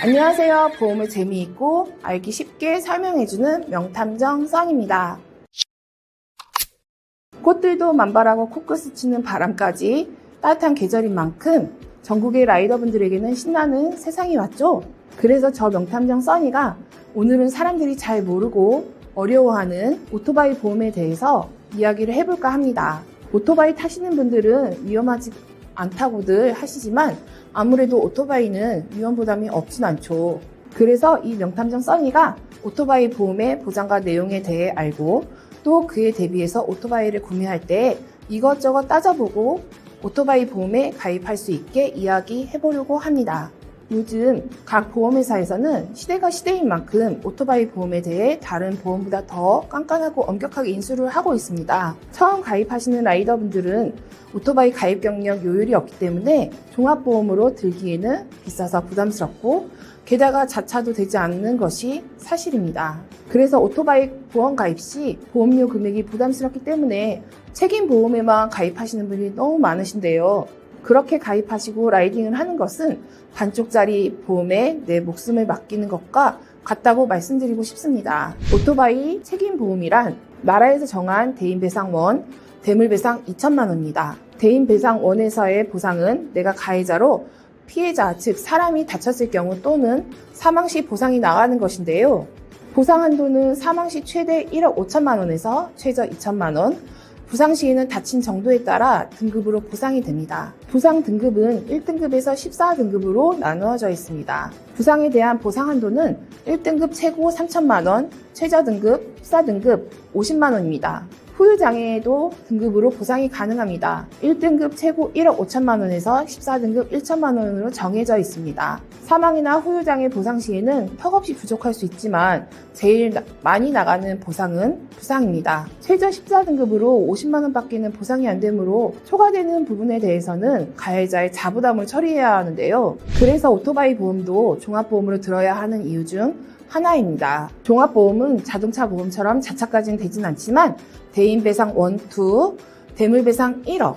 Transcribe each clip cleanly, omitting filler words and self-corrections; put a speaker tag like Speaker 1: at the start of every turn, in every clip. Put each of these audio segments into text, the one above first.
Speaker 1: 안녕하세요. 보험을 재미있고 알기 쉽게 설명해주는 명탐정 써니입니다. 꽃들도 만발하고 코끝을 치는 바람까지 따뜻한 계절인 만큼 전국의 라이더분들에게는 신나는 세상이 왔죠. 그래서 저 명탐정 써니가 오늘은 사람들이 잘 모르고 어려워하는 오토바이 보험에 대해서 이야기를 해볼까 합니다. 오토바이 타시는 분들은 위험하지 않다고들 하시지만 아무래도 오토바이는 위험 부담이 없진 않죠. 그래서 이 명탐정 써니가 오토바이 보험의 보장과 내용에 대해 알고 또 그에 대비해서 오토바이를 구매할 때 이것저것 따져보고 오토바이 보험에 가입할 수 있게 이야기해보려고 합니다. 요즘 각 보험회사에서는 시대가 시대인 만큼 오토바이 보험에 대해 다른 보험보다 더 깐깐하고 엄격하게 인수를 하고 있습니다. 처음 가입하시는 라이더분들은 오토바이 가입 경력 요율이 없기 때문에 종합보험으로 들기에는 비싸서 부담스럽고 게다가 자차도 되지 않는 것이 사실입니다. 그래서 오토바이 보험 가입 시 보험료 금액이 부담스럽기 때문에 책임보험에만 가입하시는 분이 너무 많으신데요. 그렇게 가입하시고 라이딩을 하는 것은 반쪽짜리 보험에 내 목숨을 맡기는 것과 같다고 말씀드리고 싶습니다. 오토바이 책임보험이란 나라에서 정한 대인배상원, 대물배상 2천만 원입니다. 대인배상원에서의 보상은 내가 가해자로 피해자, 즉 사람이 다쳤을 경우 또는 사망 시 보상이 나가는 것인데요. 보상 한도는 사망 시 최대 1억 5천만 원에서 최저 2천만 원, 부상 시에는 다친 정도에 따라 등급으로 보상이 됩니다. 부상 등급은 1등급에서 14등급으로 나누어져 있습니다. 부상에 대한 보상 한도는 1등급 최고 3천만 원, 최저 등급 14등급 50만 원입니다. 후유장애에도 등급으로 보상이 가능합니다. 1등급 최고 1억 5천만 원에서 14등급 1천만 원으로 정해져 있습니다. 사망이나 후유장애 보상 시에는 턱없이 부족할 수 있지만 제일 많이 나가는 보상은 부상입니다. 최저 14등급으로 50만 원밖에는 보상이 안 되므로 초과되는 부분에 대해서는 가해자의 자부담을 처리해야 하는데요. 그래서 오토바이 보험도 종합보험으로 들어야 하는 이유 중 하나입니다. 종합보험은 자동차 보험처럼 자차까지는 되진 않지만 대인배상 1, 2, 대물배상 1억,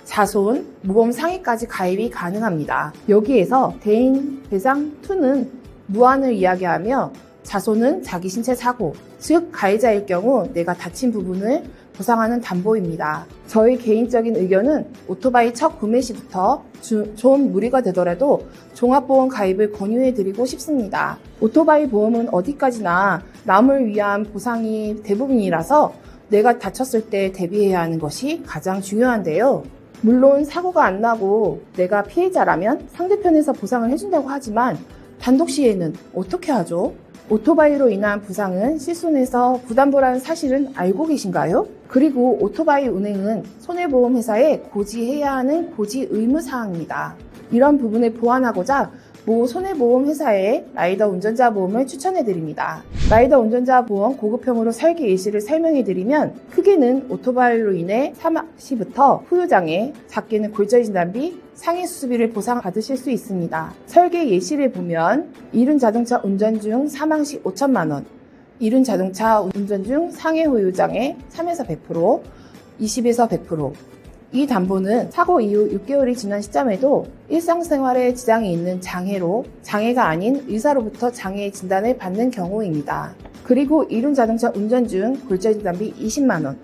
Speaker 1: 자손, 무보험 상해까지 가입이 가능합니다. 여기에서 대인배상 2는 무한을 이야기하며 자손은 자기 신체 사고, 즉 가해자일 경우 내가 다친 부분을 보상하는 담보입니다. 저희 개인적인 의견은 오토바이 첫 구매 시부터 좀 무리가 되더라도 종합보험 가입을 권유해드리고 싶습니다. 오토바이 보험은 어디까지나 남을 위한 보상이 대부분이라서 내가 다쳤을 때 대비해야 하는 것이 가장 중요한데요. 물론 사고가 안 나고 내가 피해자라면 상대편에서 보상을 해준다고 하지만 단독 시에는 어떻게 하죠? 오토바이로 인한 부상은 실손해서 부담보라는 사실은 알고 계신가요? 그리고 오토바이 운행은 손해보험회사에 고지해야 하는 고지 의무사항입니다. 이런 부분을 보완하고자 모 손해보험회사에 라이더 운전자 보험을 추천해드립니다. 라이더 운전자 보험 고급형으로 설계 예시를 설명해드리면 크게는 오토바이로 인해 사망 시부터 후유장애, 작게는 골절 진단비, 상해 수술비를 보상받으실 수 있습니다. 설계 예시를 보면 이륜 자동차 운전 중 사망 시 5천만 원, 이륜 자동차 운전 중 상해 후유장애 3에서 100%, 20에서 100%, 이 담보는 사고 이후 6개월이 지난 시점에도 일상생활에 지장이 있는 장애로 장애가 아닌 의사로부터 장애 진단을 받는 경우입니다. 그리고 이륜 자동차 운전 중 골절 진단비 20만 원.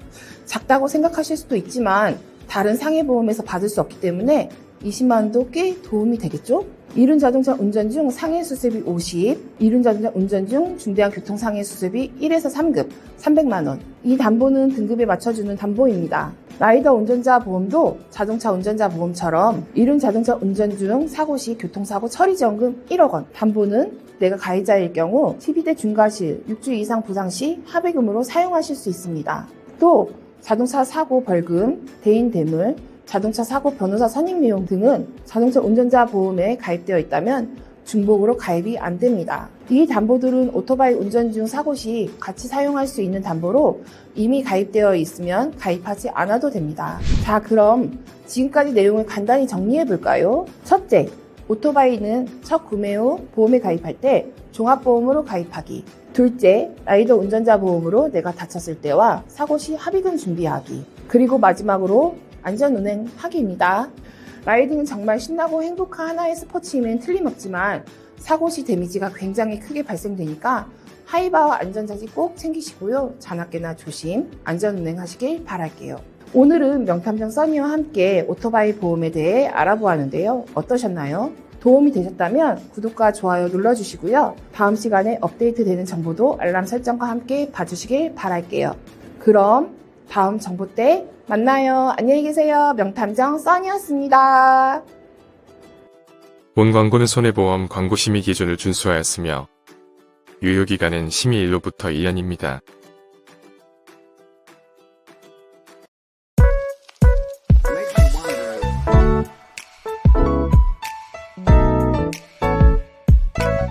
Speaker 1: 작다고 생각하실 수도 있지만 다른 상해보험에서 받을 수 없기 때문에 20만 원도 꽤 도움이 되겠죠? 이륜 자동차 운전 중 상해 수술비 50, 이륜 자동차 운전 중 중대한 교통상해 수술비 1에서 3급 300만 원. 이 담보는 등급에 맞춰주는 담보입니다. 라이더 운전자 보험도 자동차 운전자 보험처럼 이륜 자동차 운전 중 사고 시 교통사고 처리지원금 1억 원, 담보는 내가 가해자일 경우 12대 중과실 6주 이상 부상 시 합의금으로 사용하실 수 있습니다. 또 자동차 사고 벌금, 대인 대물, 자동차 사고 변호사 선임 비용 등은 자동차 운전자 보험에 가입되어 있다면 중복으로 가입이 안 됩니다. 이 담보들은 오토바이 운전 중 사고 시 같이 사용할 수 있는 담보로 이미 가입되어 있으면 가입하지 않아도 됩니다. 자, 그럼 지금까지 내용을 간단히 정리해 볼까요? 첫째, 오토바이는 첫 구매 후 보험에 가입할 때 종합보험으로 가입하기. 둘째, 라이더 운전자 보험으로 내가 다쳤을 때와 사고 시 합의금 준비하기. 그리고 마지막으로 안전운행 하기입니다. 라이딩은 정말 신나고 행복한 하나의 스포츠임엔 틀림없지만 사고 시 데미지가 굉장히 크게 발생되니까 하이바와 안전장치 꼭 챙기시고요. 자나깨나 조심, 안전운행 하시길 바랄게요. 오늘은 명탐정 써니와 함께 오토바이 보험에 대해 알아보았는데요. 어떠셨나요? 도움이 되셨다면 구독과 좋아요 눌러주시고요. 다음 시간에 업데이트되는 정보도 알람 설정과 함께 봐주시길 바랄게요. 그럼 다음 정보 때 만나요. 안녕히 계세요. 명탐정 써니였습니다.
Speaker 2: 본 광고는 손해보험 광고 심의 기준을 준수하였으며 유효기간은 심의일로부터 1년입니다.